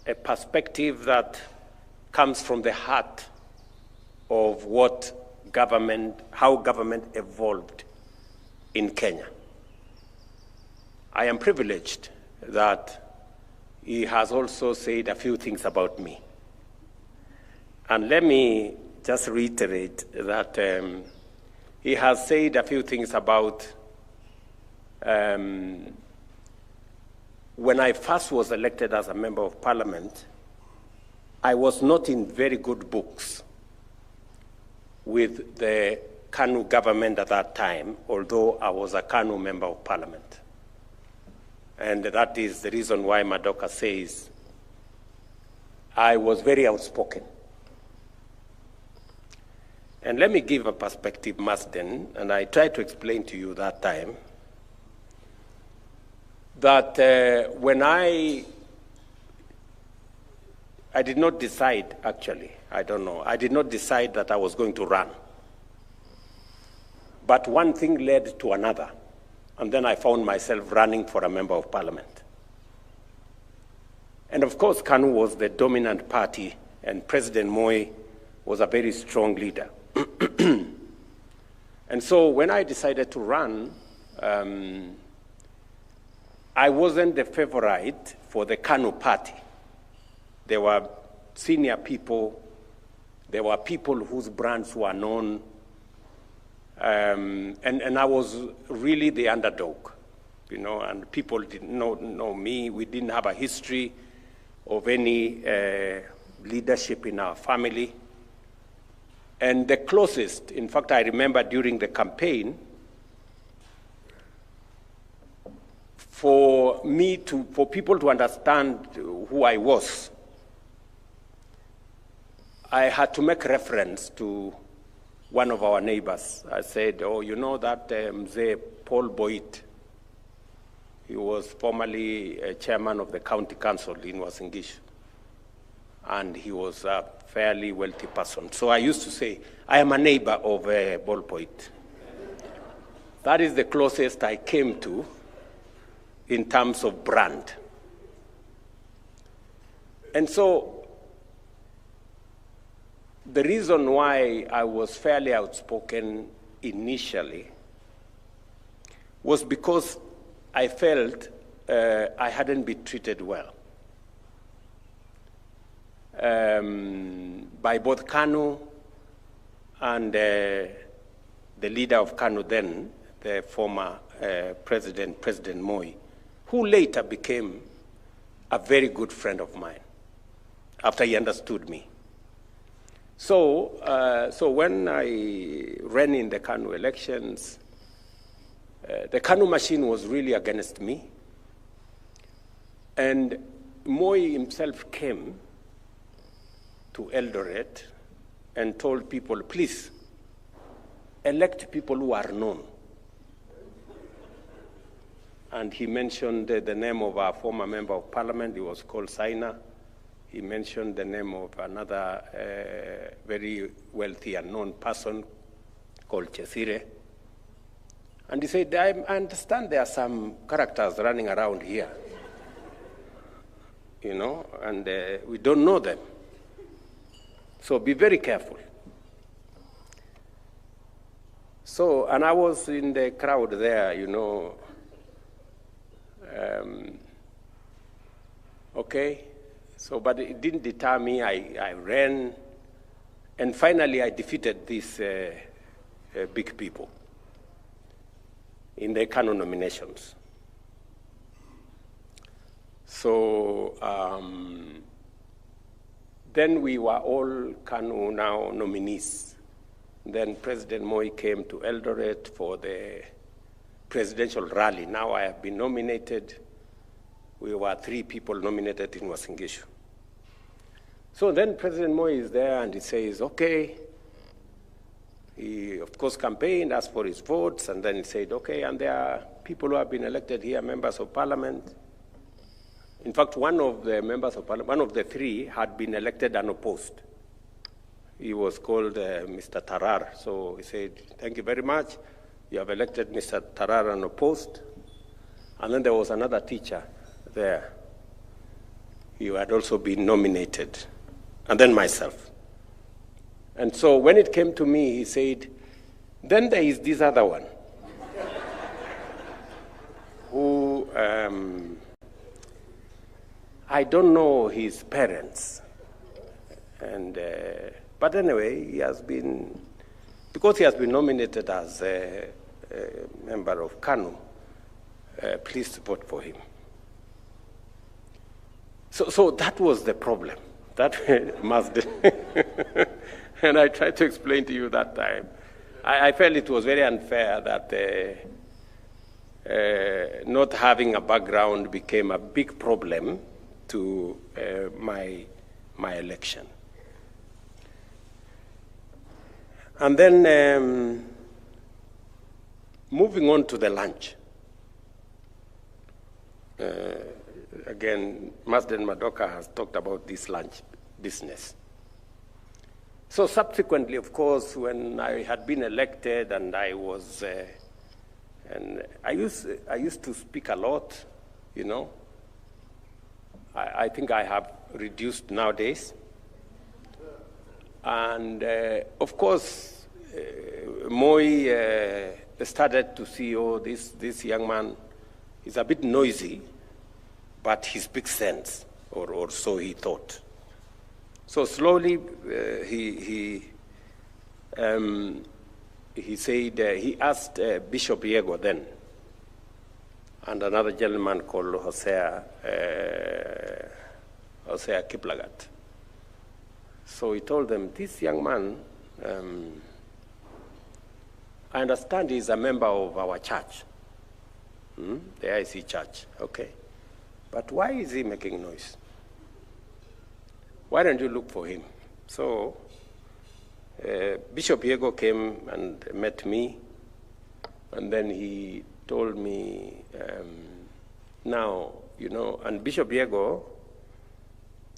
a perspective that comes from the heart of how government evolved in Kenya. I am privileged that he has also said a few things about me. And let me just reiterate that he has said a few things about when I first was elected as a member of parliament, I was not in very good books with the KANU government at that time, although I was a KANU member of parliament. And that is the reason why Madoka says I was very outspoken. And let me give a perspective, Marsden, and I tried to explain to you that time, that when I did not decide, actually, I don't know, I did not decide that I was going to run. But one thing led to another, and then I found myself running for a member of parliament. And of course, KANU was the dominant party, and President Moi was a very strong leader. And so when I decided to run, I wasn't the favorite for the KANU party. There were senior people, there were people whose brands were known, and I was really the underdog, you know, and people didn't know me. We didn't have a history of any leadership in our family. And the closest, in fact, I remember during the campaign, for people to understand who I was, I had to make reference to one of our neighbors. I said, oh, you know that Mzee Paul Boit, he was formerly chairman of the county council in Uasin Gishu, and he was a fairly wealthy person. So I used to say, I am a neighbor of Paul Boit. That is the closest I came to in terms of brand. And so the reason why I was fairly outspoken initially was because I felt I hadn't been treated well by both KANU and the leader of KANU then, the former President Moi, who later became a very good friend of mine after he understood me. So when I ran in the KANU elections, the KANU machine was really against me. And Moi himself came to Eldoret and told people, please, elect people who are known. And he mentioned the name of our former member of parliament. He was called Saina. He mentioned the name of another very wealthy and known person called Chesire. And he said, I understand there are some characters running around here, you know, and we don't know them. So be very careful. So, and I was in the crowd there, you know, okay. So, but it didn't deter me. I ran, and finally I defeated these big people in the KANU nominations. So then we were all KANU now nominees. Then President Moi came to Eldoret for the presidential rally. Now I have been nominated. We were 3 people nominated in Uasin Gishu. So then President Moi is there and he says, okay. He, of course, campaigned, asked for his votes, and then he said, okay, and there are people who have been elected here, members of parliament. In fact, one of the members of parliament, one of the 3, had been elected unopposed. He was called Mr. Tarar. So he said, thank you very much. You have elected Mr. Tarar unopposed. And then there was another teacher there. he had also been nominated, and then myself. And so when it came to me, he said, then there is this other one who, I don't know his parents. And, but anyway, he has been, because he has been nominated as a member of KANU, please vote for him. So that was the problem. That must, and I tried to explain to you that time. I felt it was very unfair that not having a background became a big problem to my election. And then moving on to the lunch. Again, Marsden Madoka has talked about this lunch business. So subsequently, of course, when I had been elected and I was, and I used to speak a lot, you know. I think I have reduced nowadays. And of course, Moi started to see, oh, this young man is a bit noisy, but he speaks sense, or so he thought. So slowly, he said, he asked Bishop Yego then, and another gentleman called Hosea Kiplagat. So he told them, this young man, I understand he's a member of our church, the IC church, okay. But why is he making noise? Why don't you look for him? So Bishop Yego came and met me, and then he told me, now, you know, and Bishop Yego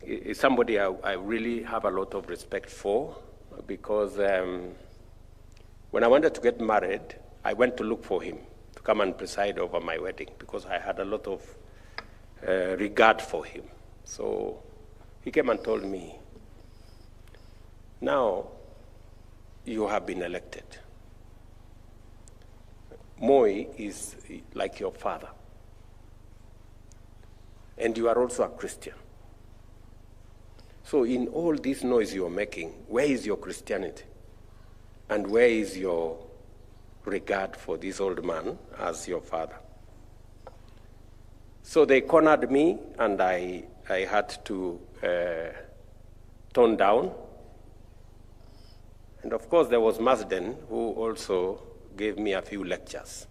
is somebody I really have a lot of respect for, because when I wanted to get married, I went to look for him to come and preside over my wedding, because I had a lot of regard for him. So he came and told me, now you have been elected. Moi is like your father. And you are also a Christian. So in all this noise you're making, where is your Christianity? And where is your regard for this old man as your father? So they cornered me, and I had to tone down. And of course, there was Marsden, who also gave me a few lectures.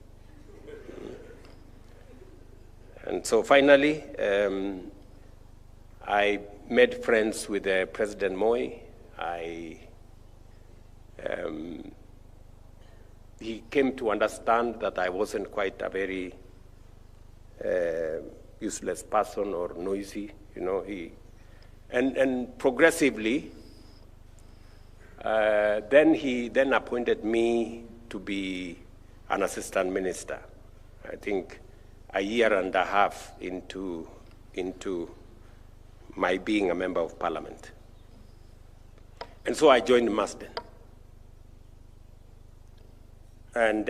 And so finally, I made friends with President Moi. He came to understand that I wasn't quite a very useless person or noisy, you know. And progressively, then he then appointed me to be an assistant minister. I think a year and a half into my being a member of parliament. And so I joined Marsden. And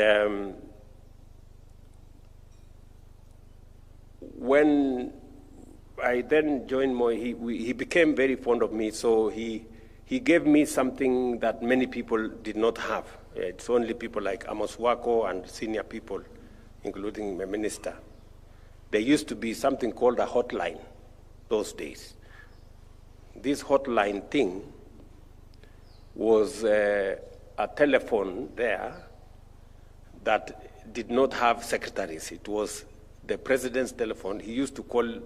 when I then joined Moi, he became very fond of me, so he gave me something that many people did not have. It's only people like Amos Wako and senior people, including the minister. There used to be something called a hotline those days. This hotline thing was a telephone there that did not have secretaries. It was the president's telephone. He used to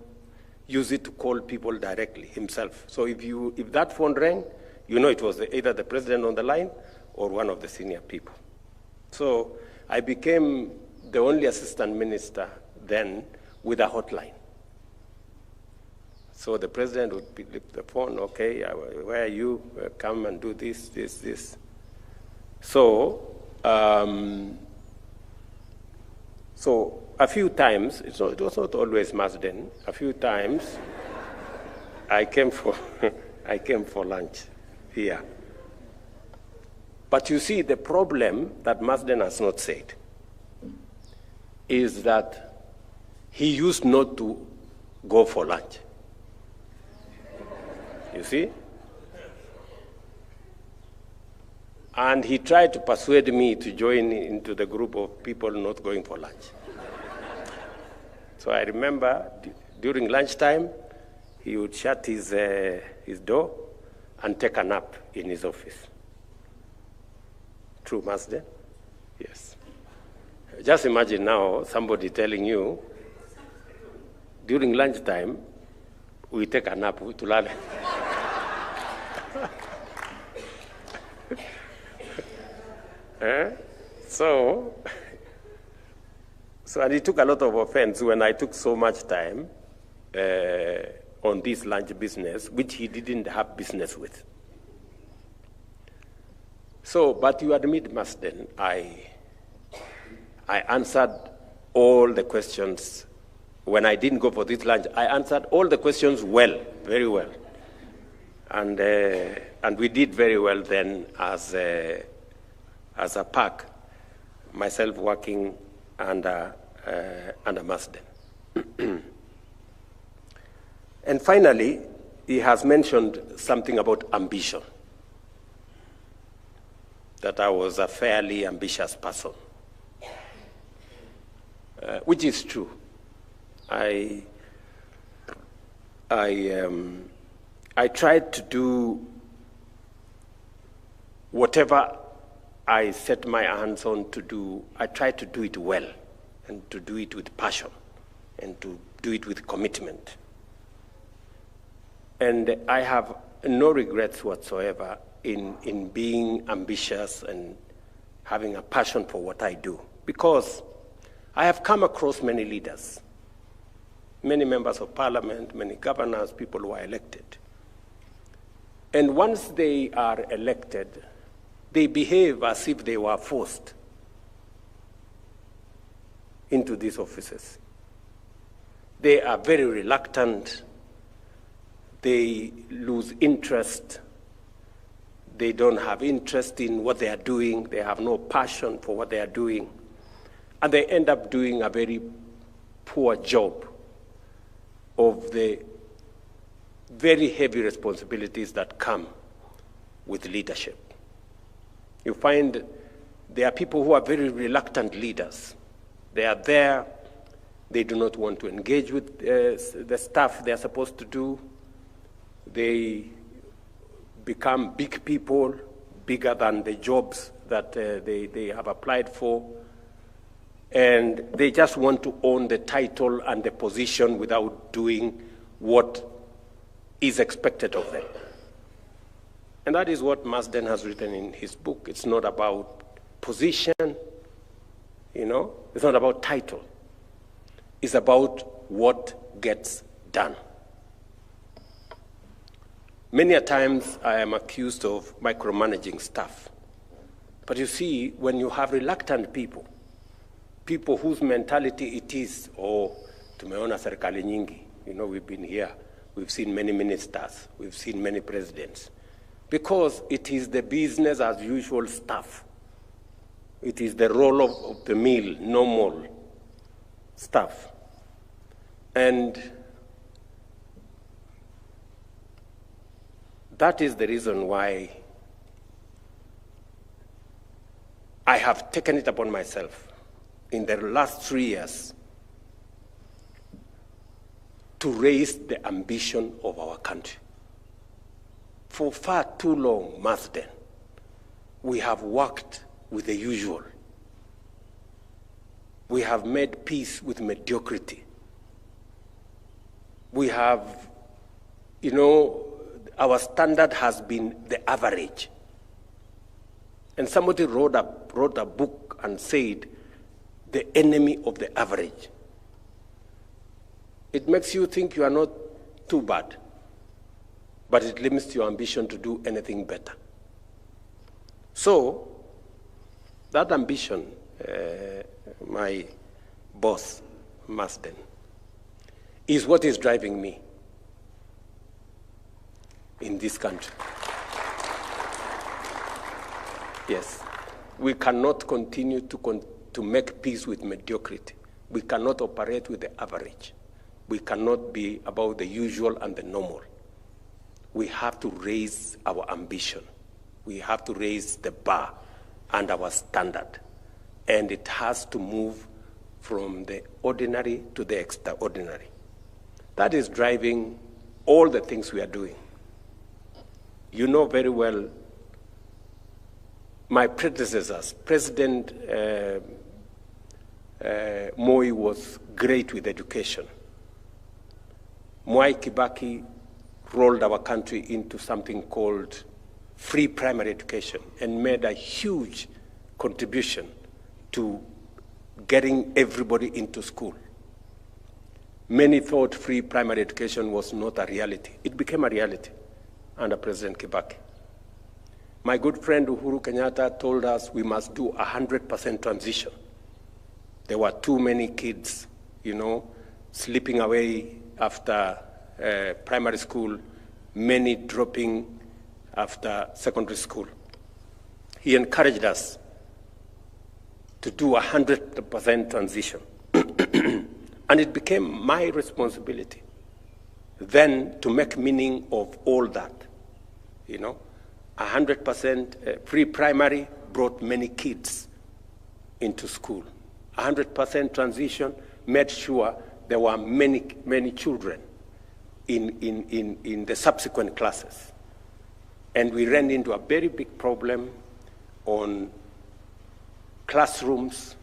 use it to call people directly himself. So if that phone rang, you know it was either the president on the line or one of the senior people. So I became the only assistant minister then with a hotline. So the president would pick up the phone, okay, where are you? Come and do this, this, this. So, so a few times, it was not always Marsden, a few times, I came for I came for lunch here. But you see, the problem that Marsden has not said is that he used not to go for lunch. You see? And he tried to persuade me to join into the group of people not going for lunch. So I remember during lunchtime, he would shut his door and take a nap in his office. True, Marsden? Yes. Just imagine now somebody telling you, during lunchtime, we take a nap to learn. So, and he took a lot of offense when I took so much time on this lunch business, which he didn't have business with. So, but you admit, Marsden, I answered all the questions. When I didn't go for this lunch, I answered all the questions well, very well. And we did very well then as a pack, myself working under Marsden. And finally, he has mentioned something about ambition, that I was a fairly ambitious person, which is true. I tried to do whatever I set my hands on to do. I tried to do it well, and to do it with passion, and to do it with commitment. And I have no regrets whatsoever in being ambitious and having a passion for what I do, because I have come across many leaders, many members of parliament, many governors, people who are elected. And once they are elected, they behave as if they were forced into these offices. They are very reluctant. They lose interest. They don't have interest in what they are doing. They have no passion for what they are doing. And they end up doing a very poor job of the very heavy responsibilities that come with leadership. You find there are people who are very reluctant leaders. They are there. They do not want to engage with the stuff they are supposed to do. They become big people, bigger than the jobs that they have applied for. And they just want to own the title and the position without doing what is expected of them. And that is what Marsden has written in his book. It's not about position, it's not about title. It's about what gets done. Many a times I am accused of micromanaging stuff. But you see, when you have reluctant people whose mentality it is, tumeona serikali nyingi, we've been here, we've seen many ministers, we've seen many presidents, because it is the business as usual stuff. It is the roll of the mill, normal stuff. And that is the reason why I have taken it upon myself in the last 3 years to raise the ambition of our country. For far too long, Marsden, we have worked with the usual. We have made peace with mediocrity. We have, our standard has been the average. And somebody wrote a book and said, the enemy of the average. It makes you think you are not too bad, but it limits your ambition to do anything better. So, that ambition, my boss, Marsden, is what is driving me. in this country. Yes, we cannot continue to make peace with mediocrity. We cannot operate with the average. We cannot be about the usual and the normal. We have to raise our ambition. We have to raise the bar and our standard. And it has to move from the ordinary to the extraordinary. That is driving all the things we are doing. You know very well, my predecessors, President Moi was great with education. Mwai Kibaki rolled our country into something called free primary education and made a huge contribution to getting everybody into school. Many thought free primary education was not a reality. It became a reality under President Kibaki. My good friend Uhuru Kenyatta told us we must do 100% transition. There were too many kids, slipping away after primary school, many dropping after secondary school. He encouraged us to do 100% transition. And it became my responsibility then to make meaning of all that. 100% free primary brought many kids into school. 100% transition made sure there were many children in the subsequent classes. And we ran into a very big problem on classrooms,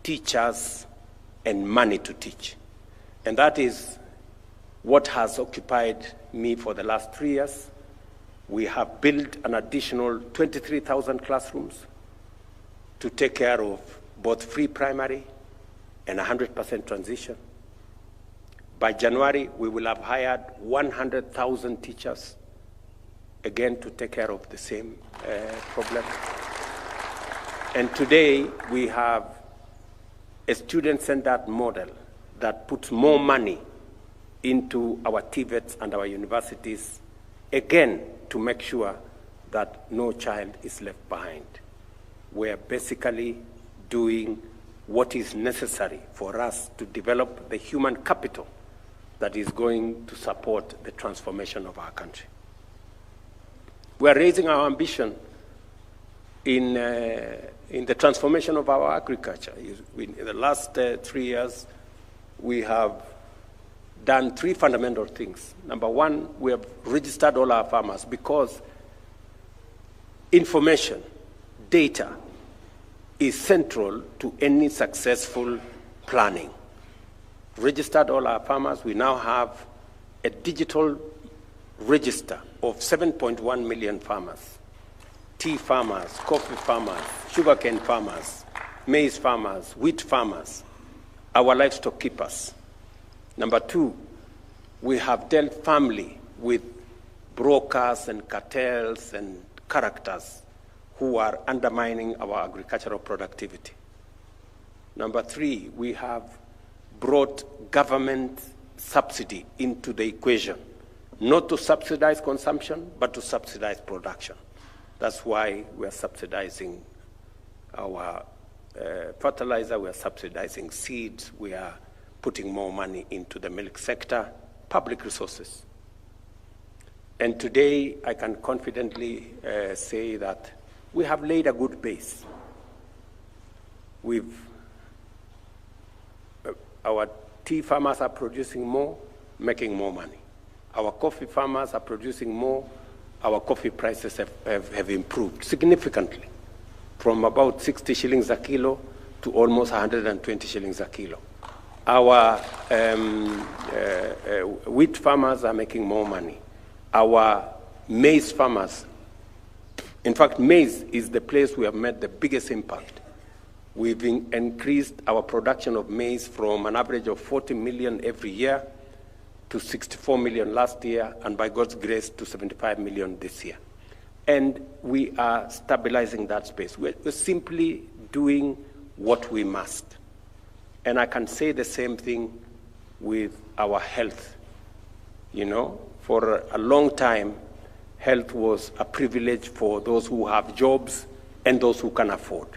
teachers, and money to teach. And that is what has occupied me for the last 3 years. We have built an additional 23,000 classrooms to take care of both free primary and 100% transition. By January, we will have hired 100,000 teachers, again, to take care of the same problem. And today, we have a student-centered model that puts more money into our TVETs and our universities, again, to make sure that no child is left behind. We're basically doing what is necessary for us to develop the human capital that is going to support the transformation of our country. We are raising our ambition in the transformation of our agriculture. In the last 3 years, we have done 3 fundamental things. Number one, we have registered all our farmers because information, data, is central to any successful planning. Registered all our farmers. We now have a digital register of 7.1 million farmers. Tea farmers, coffee farmers, sugarcane farmers, maize farmers, wheat farmers, our livestock keepers. Number two, we have dealt firmly with brokers and cartels and characters who are undermining our agricultural productivity. Number three, we have brought government subsidy into the equation, not to subsidize consumption, but to subsidize production. That's why we are subsidizing our fertilizer, we are subsidizing seeds, we are putting more money into the milk sector, public resources. And today, I can confidently say that we have laid a good base. Our tea farmers are producing more, making more money. Our coffee farmers are producing more. Our coffee prices have improved significantly, from about 60 shillings a kilo to almost 120 shillings a kilo. Our wheat farmers are making more money. Our maize farmers, in fact, maize is the place we have made the biggest impact. We've increased our production of maize from an average of 40 million every year to 64 million last year, and by God's grace to 75 million this year. And we are stabilizing that space. We're simply doing what we must. And I can say the same thing with our health. For a long time, health was a privilege for those who have jobs and those who can afford.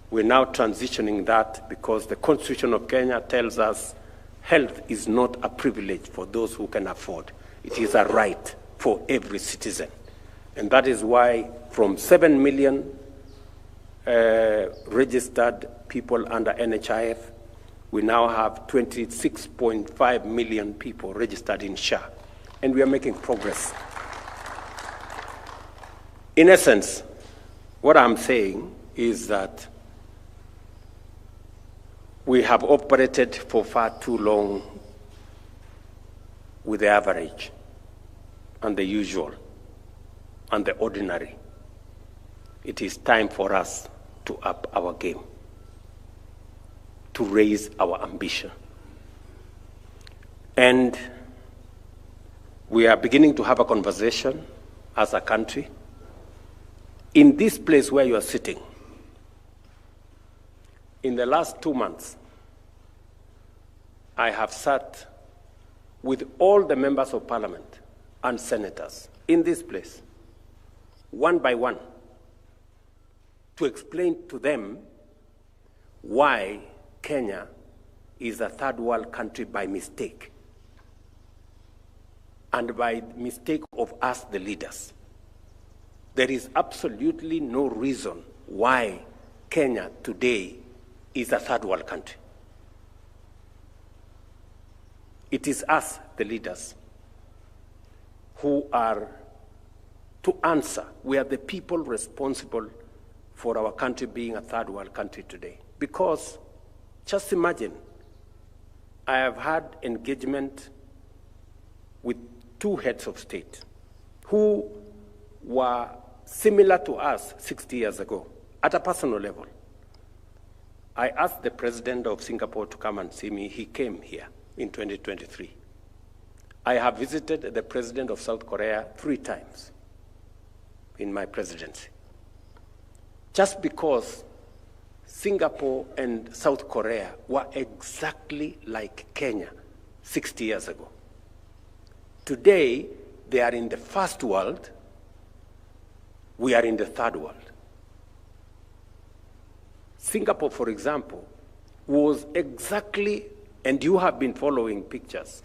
We're now transitioning that because the Constitution of Kenya tells us health is not a privilege for those who can afford. It is a right for every citizen. And that is why from 7 million registered people under NHIF, we now have 26.5 million people registered in SHA. And we are making progress. In essence, what I'm saying is that we have operated for far too long with the average and the usual and the ordinary. It is time for us to up our game, to raise our ambition. And we are beginning to have a conversation as a country. In this place where you are sitting, in the last 2 months, I have sat with all the members of parliament and senators in this place, one by one, to explain to them why Kenya is a third world country by mistake, and by mistake of us, the leaders. There is absolutely no reason why Kenya today is a third world country. It is us, the leaders, who are to answer. We are the people responsible for our country being a third world country today. Because, just imagine, I have had engagement with 2 heads of state who were similar to us 60 years ago, at a personal level. I asked the president of Singapore to come and see me. He came here in 2023. I have visited the president of South Korea 3 times in my presidency. Just because Singapore and South Korea were exactly like Kenya 60 years ago. Today, they are in the first world. We are in the third world. Singapore, for example, was exactly, and you have been following pictures,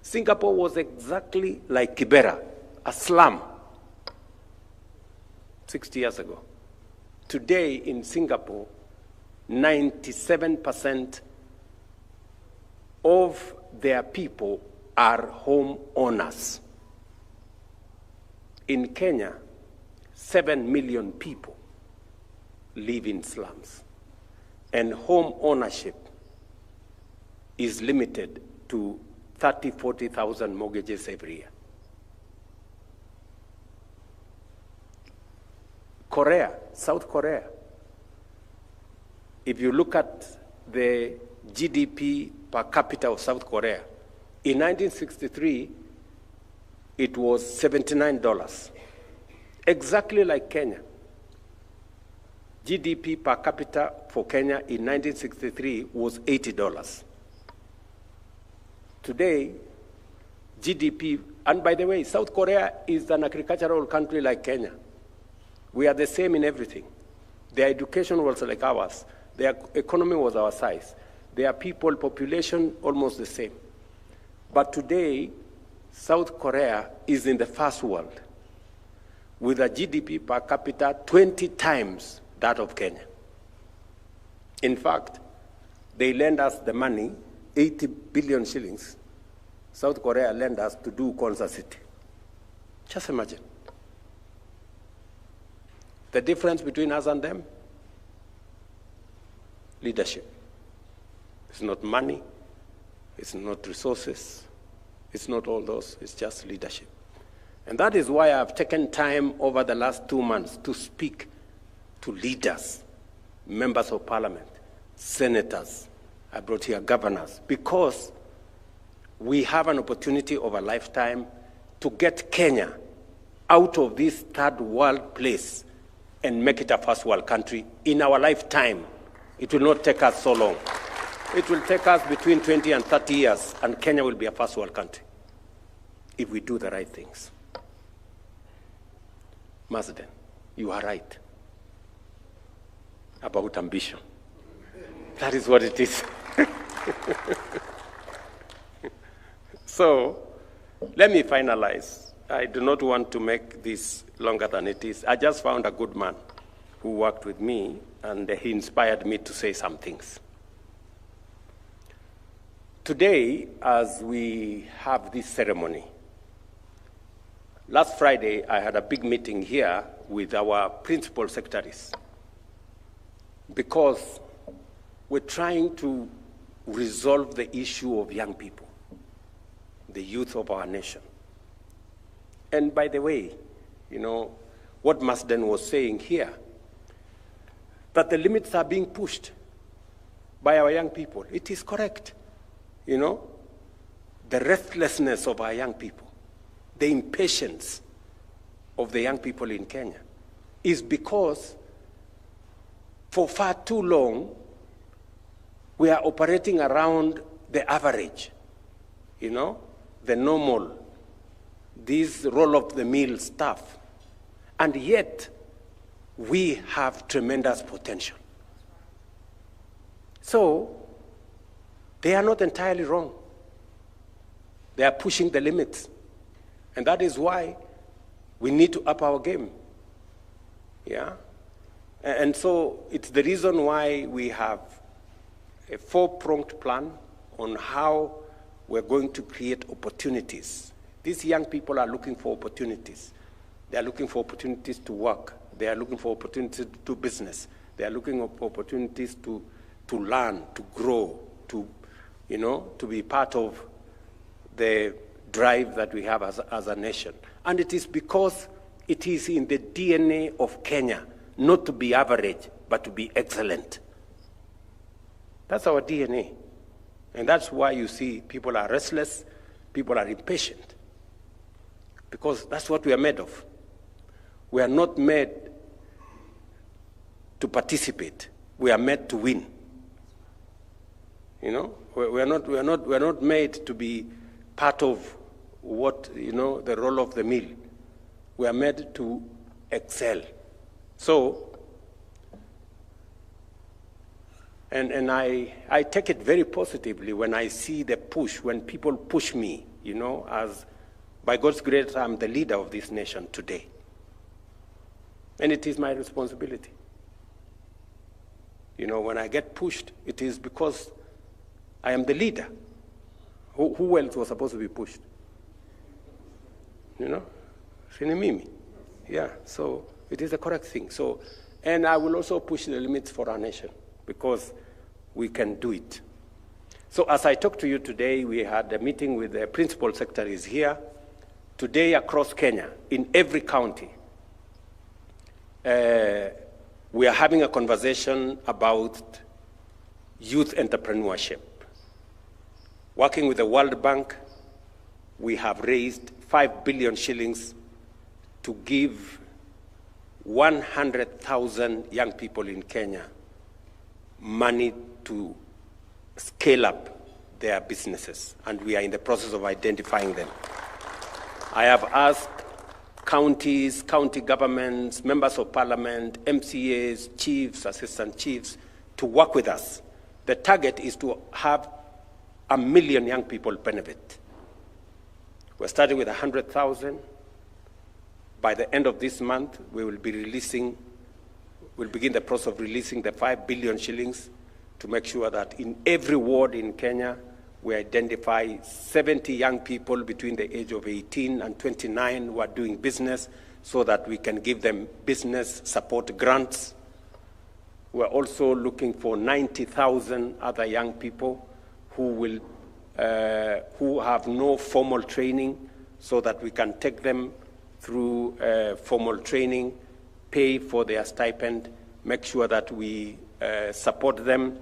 Singapore was exactly like Kibera, a slum, 60 years ago. Today in Singapore, 97% of their people are home owners. In Kenya, 7 million people live in slums, and home ownership is limited to 30,000, 40,000 mortgages every year. Korea, South Korea, if you look at the GDP per capita of South Korea, in 1963, it was $79, exactly like Kenya. GDP per capita for Kenya in 1963 was $80. Today, GDP, and by the way, South Korea is an agricultural country like Kenya. We are the same in everything. Their education was like ours. Their economy was our size. Their people, population, almost the same. But today, South Korea is in the first world with a GDP per capita 20 times that of Kenya. In fact, they lend us the money, 80 billion shillings. South Korea lend us to do Konza City. Just imagine. The difference between us and them? Leadership. It's not money, it's not resources, it's not all those, it's just leadership. And that is why I've taken time over the last 2 months to speak to leaders, members of parliament, senators. I brought here governors, because we have an opportunity of a lifetime to get Kenya out of this third world place and make it a first world country in our lifetime. It will not take us so long. It will take us between 20 and 30 years, and Kenya will be a first world country. if we do the right things. Marsden, you are right about ambition. That is what it is. So, let me finalize. I do not want to make this longer than it is. I just found a good man who worked with me, and he inspired me to say some things. Today, as we have this ceremony, last Friday, I had a big meeting here with our principal secretaries because we're trying to resolve the issue of young people, the youth of our nation. And by the way, you know, what Marsden was saying here, that the limits are being pushed by our young people. It is correct. You know, the restlessness of our young people, the impatience of the young people in Kenya is because for far too long we are operating around the average, you know, the normal, this roll-of-the-mill stuff. And yet, we have tremendous potential. So, they are not entirely wrong. They are pushing the limits. And that is why we need to up our game. Yeah? And so it's the reason why we have a four-pronged plan on how we're going to create opportunities. These young people are looking for opportunities. They are looking for opportunities to work. They are looking for opportunities to do business. They are looking for opportunities to learn, to grow, to, you know, to be part of the drive that we have as a nation. And it is because it is in the DNA of Kenya not to be average, but to be excellent. That's our DNA. And that's why you see people are restless, people are impatient, because that's what we are made of. We are not made to participate. We are made to win. You know, we are not made to be part of what, you know, the roll of the mill. We are made to excel. So, and I take it very positively when I see the push, when people push me, you know, as by God's grace, I'm the leader of this nation today. And it is my responsibility. You know, when I get pushed, it is because I am the leader. Who else was supposed to be pushed? You know? Sinimimi. Yeah, so it is the correct thing. So, and I will also push the limits for our nation because we can do it. So as I talk to you today, we had a meeting with the principal secretaries here. Today across Kenya, in every county, we are having a conversation about youth entrepreneurship. Working with the World Bank, we have raised 5 billion shillings to give 100,000 young people in Kenya money to scale up their businesses, and we are in the process of identifying them. I have asked counties, county governments, members of parliament, MCAs, chiefs, assistant chiefs to work with us. The target is to have 1 million young people benefit. We're starting with 100,000. By the end of this month, we will be releasing, we'll begin the process of releasing the 5 billion shillings to make sure that in every ward in Kenya, we identify 70 young people between the age of 18 and 29 who are doing business so that we can give them business support grants. We're also looking for 90,000 other young people who have no formal training so that we can take them through formal training, pay for their stipend, make sure that we support them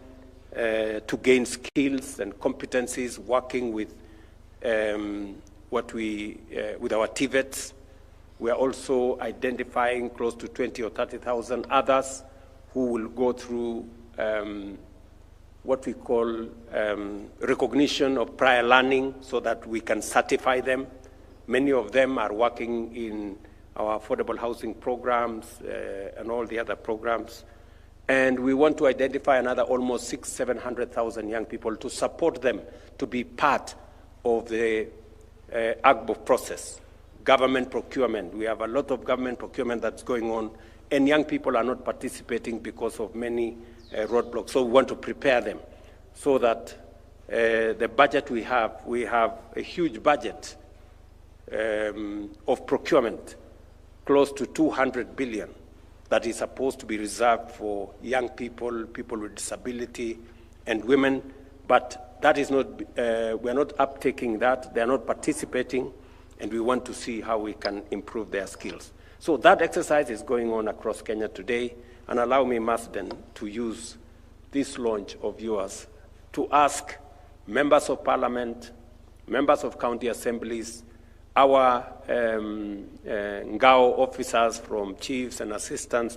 to gain skills and competencies, working with with our TVETs. We are also identifying close to 20 or 30,000 others who will go through what we call recognition of prior learning so that we can certify them Many of them are working in our affordable housing programs and all the other programs. And we want to identify another almost 700,000 young people to support them to be part of the AGBO process, government procurement. We have a lot of government procurement that's going on, and young people are not participating because of many roadblocks. So we want to prepare them so that the budget we have a huge budget of procurement, close to 200 billion, that is supposed to be reserved for young people, people with disability, and women. But that is not, we're not uptaking that, they're not participating, and we want to see how we can improve their skills. So that exercise is going on across Kenya today, and allow me, Marsden, to use this launch of yours to ask members of parliament, members of county assemblies, our Ngao officers from chiefs and assistants,